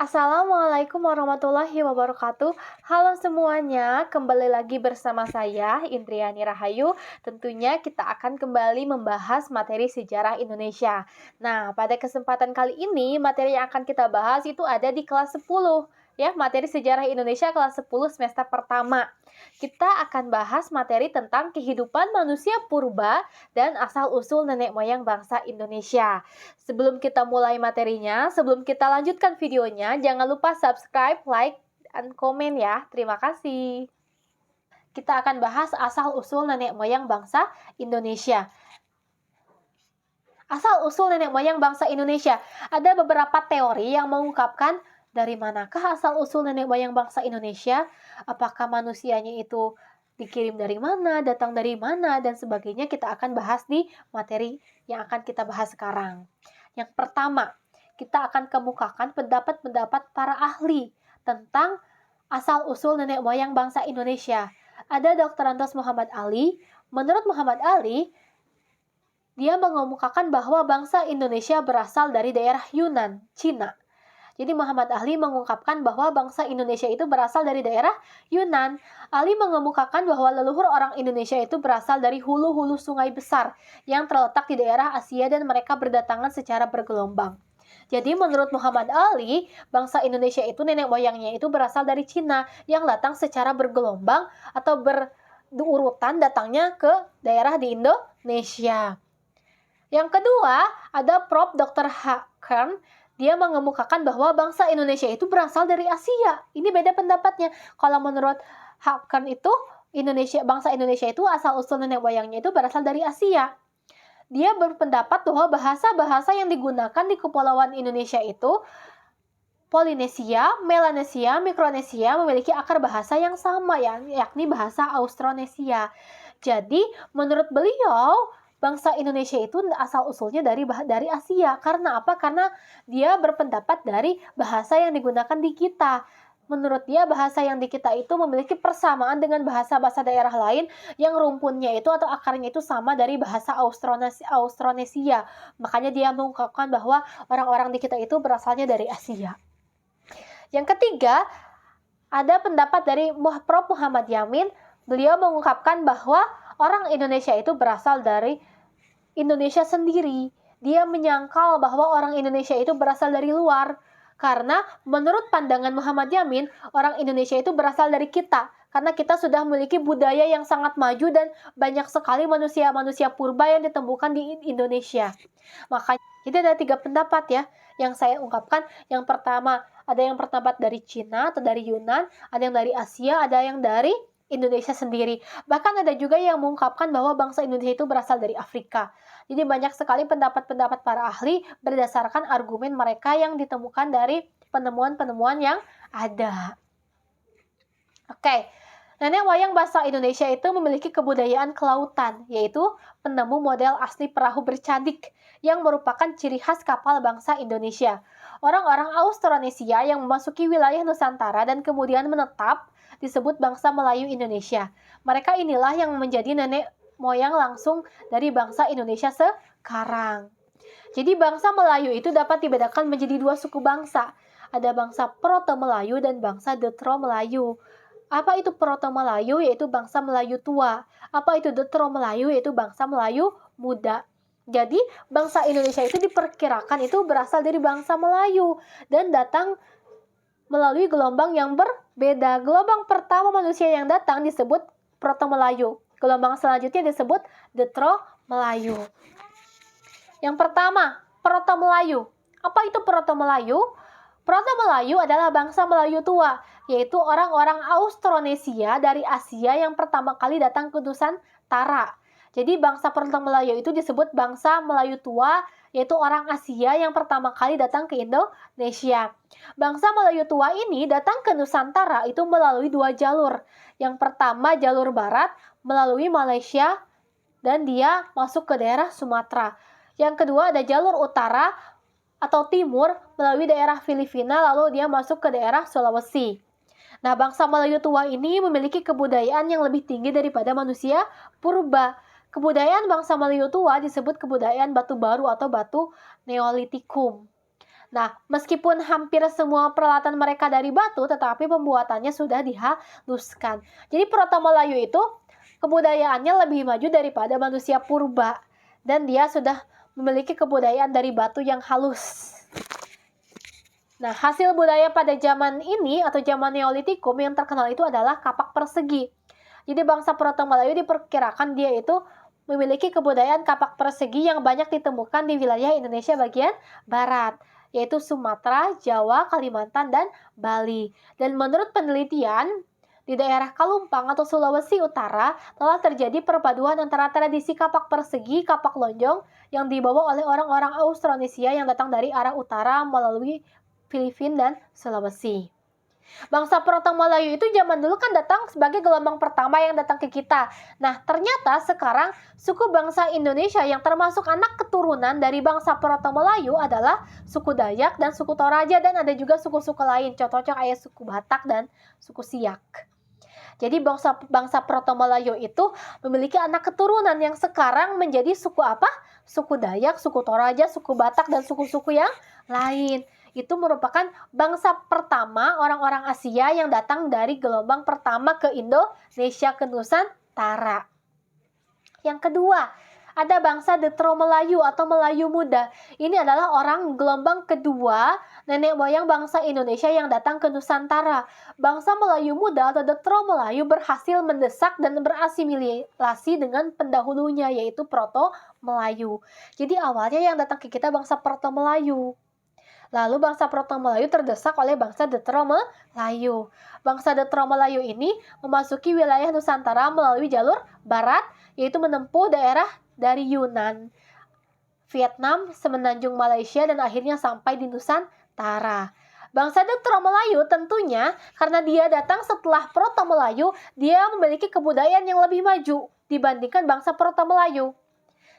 Assalamualaikum warahmatullahi wabarakatuh. Halo semuanya, kembali lagi bersama saya Indriani Rahayu. Tentunya kita akan kembali membahas materi sejarah Indonesia. Nah, pada kesempatan kali ini materi yang akan kita bahas itu ada di kelas 10. Ya, materi sejarah Indonesia kelas 10 semester pertama. Kita akan bahas materi tentang kehidupan manusia purba dan asal-usul nenek moyang bangsa Indonesia. Sebelum kita mulai materinya, sebelum kita lanjutkan videonya, jangan lupa subscribe, like, dan komen ya. Terima kasih. Kita akan bahas asal-usul nenek moyang bangsa Indonesia. Asal-usul nenek moyang bangsa Indonesia. Ada beberapa teori yang mengungkapkan dari manakah asal-usul nenek moyang bangsa Indonesia? Apakah manusianya itu dikirim dari mana, datang dari mana, dan sebagainya kita akan bahas di materi yang akan kita bahas sekarang. Yang pertama, kita akan kemukakan pendapat-pendapat para ahli tentang asal-usul nenek moyang bangsa Indonesia. Ada Dr. Antos Muhammad Ali. Menurut Muhammad Ali, dia mengemukakan bahwa bangsa Indonesia berasal dari daerah Yunan, Cina. Jadi Muhammad Ali mengungkapkan bahwa bangsa Indonesia itu berasal dari daerah Yunan. Ali mengemukakan bahwa leluhur orang Indonesia itu berasal dari hulu-hulu sungai besar yang terletak di daerah Asia dan mereka berdatangan secara bergelombang. Jadi menurut Muhammad Ali, bangsa Indonesia itu nenek moyangnya itu berasal dari Cina yang datang secara bergelombang atau berurutan datangnya ke daerah di Indonesia. Yang kedua, ada Prof. Dr. Hakern. Dia mengemukakan bahwa bangsa Indonesia itu berasal dari Asia. Ini beda pendapatnya. Kalau menurut Hakern itu, bangsa Indonesia itu asal-usul nenek moyangnya itu berasal dari Asia. Dia berpendapat bahwa bahasa-bahasa yang digunakan di Kepulauan Indonesia itu Polinesia, Melanesia, Mikronesia memiliki akar bahasa yang sama, yakni bahasa Austronesia. Jadi, menurut beliau, bangsa Indonesia itu asal-usulnya dari Asia. Karena apa? Karena dia berpendapat dari bahasa yang digunakan di kita. Menurut dia, bahasa yang di kita itu memiliki persamaan dengan bahasa-bahasa daerah lain yang rumpunnya itu atau akarnya itu sama dari bahasa Austronesia. Makanya dia mengungkapkan bahwa orang-orang di kita itu berasalnya dari Asia. Yang ketiga, ada pendapat dari Prof. Muhammad Yamin. Beliau mengungkapkan bahwa orang Indonesia itu berasal dari Indonesia sendiri. Dia menyangkal bahwa orang Indonesia itu berasal dari luar. Karena menurut pandangan Muhammad Yamin, orang Indonesia itu berasal dari kita. Karena kita sudah memiliki budaya yang sangat maju dan banyak sekali manusia-manusia purba yang ditemukan di Indonesia. Makanya, jadi ada 3 pendapat ya yang saya ungkapkan. Yang pertama, ada yang pendapat dari Cina atau dari Yunan, ada yang dari Asia, ada yang dari Indonesia sendiri. Bahkan ada juga yang mengungkapkan bahwa bangsa Indonesia itu berasal dari Afrika. Jadi banyak sekali pendapat-pendapat para ahli berdasarkan argumen mereka yang ditemukan dari penemuan-penemuan yang ada. Oke, nenek moyang bangsa Indonesia itu memiliki kebudayaan kelautan, yaitu penemu model asli perahu bercadik yang merupakan ciri khas kapal bangsa Indonesia. Orang-orang Austronesia yang memasuki wilayah Nusantara dan kemudian menetap disebut bangsa Melayu Indonesia. Mereka inilah yang menjadi nenek moyang langsung dari bangsa Indonesia sekarang. Jadi bangsa Melayu itu dapat dibedakan menjadi 2 suku bangsa. Ada bangsa Proto-Melayu dan bangsa Detro-Melayu. Apa itu Proto-Melayu? Yaitu bangsa Melayu tua. Apa itu Detro-Melayu? Yaitu bangsa Melayu muda. Jadi bangsa Indonesia itu diperkirakan itu berasal dari bangsa Melayu dan datang melalui gelombang yang berbeda. Gelombang pertama manusia yang datang disebut Proto-Melayu. Gelombang selanjutnya disebut Detro-Melayu. Yang pertama, Proto-Melayu. Apa itu Proto-Melayu? Proto-Melayu adalah bangsa Melayu tua, yaitu orang-orang Austronesia dari Asia yang pertama kali datang ke Nusantara. Jadi bangsa Proto-Melayu itu disebut bangsa Melayu tua, yaitu orang Asia yang pertama kali datang ke Indonesia. Bangsa Melayu tua ini datang ke Nusantara itu melalui 2 jalur. Yang pertama jalur barat melalui Malaysia dan dia masuk ke daerah Sumatera. Yang kedua ada jalur utara atau timur melalui daerah Filipina lalu dia masuk ke daerah Sulawesi. Nah, bangsa Melayu tua ini memiliki kebudayaan yang lebih tinggi daripada manusia purba. Kebudayaan bangsa Melayu tua disebut kebudayaan batu baru atau batu Neolitikum. Nah, meskipun hampir semua peralatan mereka dari batu, tetapi pembuatannya sudah dihaluskan. Jadi Proto Melayu itu kebudayaannya lebih maju daripada manusia purba. Dan dia sudah memiliki kebudayaan dari batu yang halus. Nah, hasil budaya pada zaman ini atau zaman Neolitikum yang terkenal itu adalah kapak persegi. Jadi bangsa Proto Melayu diperkirakan dia itu memiliki kebudayaan kapak persegi yang banyak ditemukan di wilayah Indonesia bagian barat, yaitu Sumatera, Jawa, Kalimantan, dan Bali. Dan menurut penelitian, di daerah Kalumpang atau Sulawesi Utara telah terjadi perpaduan antara tradisi kapak persegi, kapak lonjong yang dibawa oleh orang-orang Austronesia yang datang dari arah utara melalui Filipina dan Sulawesi. Bangsa Proto Melayu itu zaman dulu kan datang sebagai gelombang pertama yang datang ke kita. Nah, ternyata sekarang suku bangsa Indonesia yang termasuk anak keturunan dari bangsa Proto Melayu adalah suku Dayak dan suku Toraja, dan ada juga suku-suku lain, contohnya kayak suku Batak dan suku Siak. Jadi bangsa Proto Melayu itu memiliki anak keturunan yang sekarang menjadi suku apa? Suku Dayak, suku Toraja, suku Batak, dan suku-suku yang lain. Itu merupakan bangsa pertama orang-orang Asia yang datang dari gelombang pertama ke Indonesia, ke Nusantara. Yang kedua, ada bangsa Detro Melayu atau Melayu Muda. Ini adalah orang gelombang kedua nenek moyang bangsa Indonesia yang datang ke Nusantara. Bangsa Melayu Muda atau Detro Melayu berhasil mendesak dan berasimilasi dengan pendahulunya, yaitu Proto Melayu. Jadi awalnya yang datang ke kita bangsa Proto Melayu. Lalu bangsa Proto Melayu terdesak oleh bangsa Detro Melayu. Bangsa Detro Melayu ini memasuki wilayah Nusantara melalui jalur barat, yaitu menempuh daerah dari Yunan, Vietnam, semenanjung Malaysia, dan akhirnya sampai di Nusantara. Bangsa Detro Melayu tentunya karena dia datang setelah Proto Melayu, dia memiliki kebudayaan yang lebih maju dibandingkan bangsa Proto Melayu.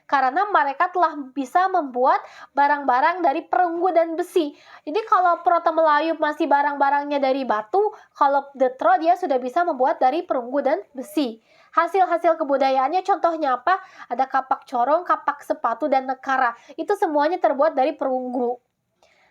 Karena mereka telah bisa membuat barang-barang dari perunggu dan besi. Jadi kalau Proto Melayu masih barang-barangnya dari batu, kalau Detro dia sudah bisa membuat dari perunggu dan besi. Hasil-hasil kebudayaannya contohnya apa? Ada kapak corong, kapak sepatu, dan nekara. Itu semuanya terbuat dari perunggu.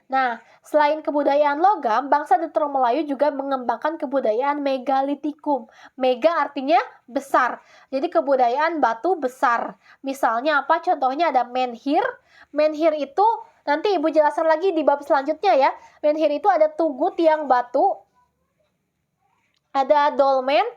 Nah, selain kebudayaan logam, bangsa Detro Melayu juga mengembangkan kebudayaan megalitikum. Mega artinya besar. Jadi kebudayaan batu besar. Misalnya apa? Contohnya ada menhir. Menhir itu nanti Ibu jelaskan lagi di bab selanjutnya ya. Menhir itu ada tugu tiang batu. Ada dolmen.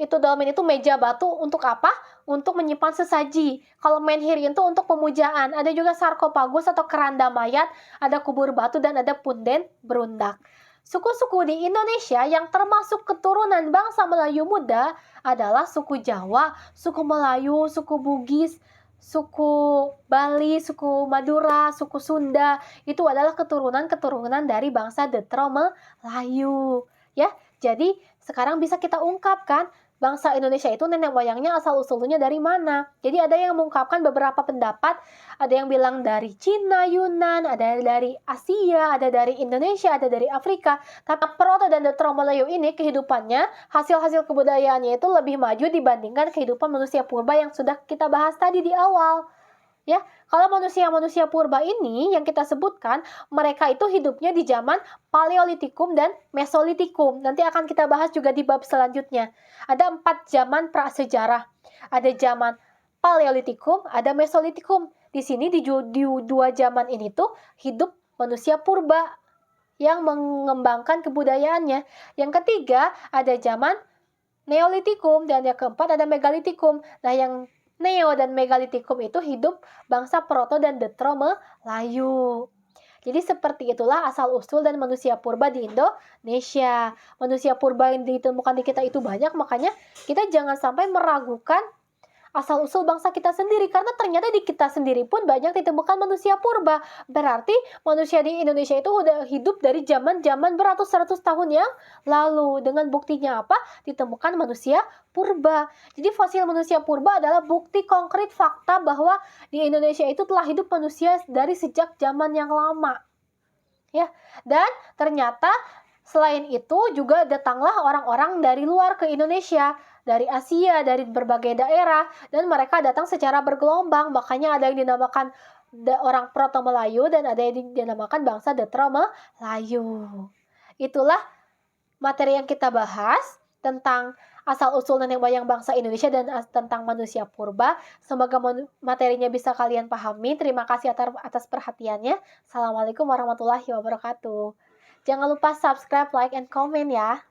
Dolmen itu meja batu untuk apa? Untuk menyimpan sesaji. Kalau menhir itu untuk pemujaan. Ada juga sarkofagus atau keranda mayat, ada kubur batu, dan ada punden berundak. Suku-suku di Indonesia yang termasuk keturunan bangsa Melayu Muda adalah suku Jawa, suku Melayu, suku Bugis, suku Bali, suku Madura, suku Sunda. Itu adalah keturunan-keturunan dari bangsa Detro Melayu. Ya, jadi sekarang bisa kita ungkapkan bangsa Indonesia itu nenek moyangnya asal-usulnya dari mana. Jadi ada yang mengungkapkan beberapa pendapat, ada yang bilang dari Cina, Yunan, ada dari Asia, ada dari Indonesia, ada dari Afrika. Tapi Proto dan Detro Melayu ini kehidupannya, hasil-hasil kebudayaannya itu lebih maju dibandingkan kehidupan manusia purba yang sudah kita bahas tadi di awal. Ya, kalau manusia-manusia purba ini yang kita sebutkan, mereka itu hidupnya di zaman Paleolitikum dan Mesolitikum. Nanti akan kita bahas juga di bab selanjutnya. Ada 4 zaman prasejarah. Ada zaman Paleolitikum, ada Mesolitikum. Di sini di dua zaman ini tuh hidup manusia purba yang mengembangkan kebudayaannya. Yang ketiga ada zaman Neolitikum, dan yang keempat ada Megalitikum. Nah, yang Neo dan Megalitikum itu hidup bangsa Proto dan Detro Melayu. Jadi seperti itulah asal-usul dan manusia purba di Indonesia. Manusia purba yang ditemukan di kita itu banyak, makanya kita jangan sampai meragukan asal-usul bangsa kita sendiri, karena ternyata di kita sendiri pun banyak ditemukan manusia purba. Berarti manusia di Indonesia itu udah hidup dari zaman-zaman beratus-ratus tahun yang lalu. Dengan buktinya apa? Ditemukan manusia purba. Jadi fosil manusia purba adalah bukti konkret fakta bahwa di Indonesia itu telah hidup manusia dari sejak zaman yang lama. Ya, dan ternyata selain itu juga datanglah orang-orang dari luar ke Indonesia, dari Asia, dari berbagai daerah, dan mereka datang secara bergelombang. Makanya ada yang dinamakan orang Proto Melayu dan ada yang dinamakan bangsa Detro Melayu. Itulah materi yang kita bahas tentang asal-usul nenek moyang bangsa Indonesia dan tentang manusia purba. Semoga materinya bisa kalian pahami. Terima kasih atas perhatiannya. Assalamualaikum warahmatullahi wabarakatuh. Jangan lupa subscribe, like, and comment ya.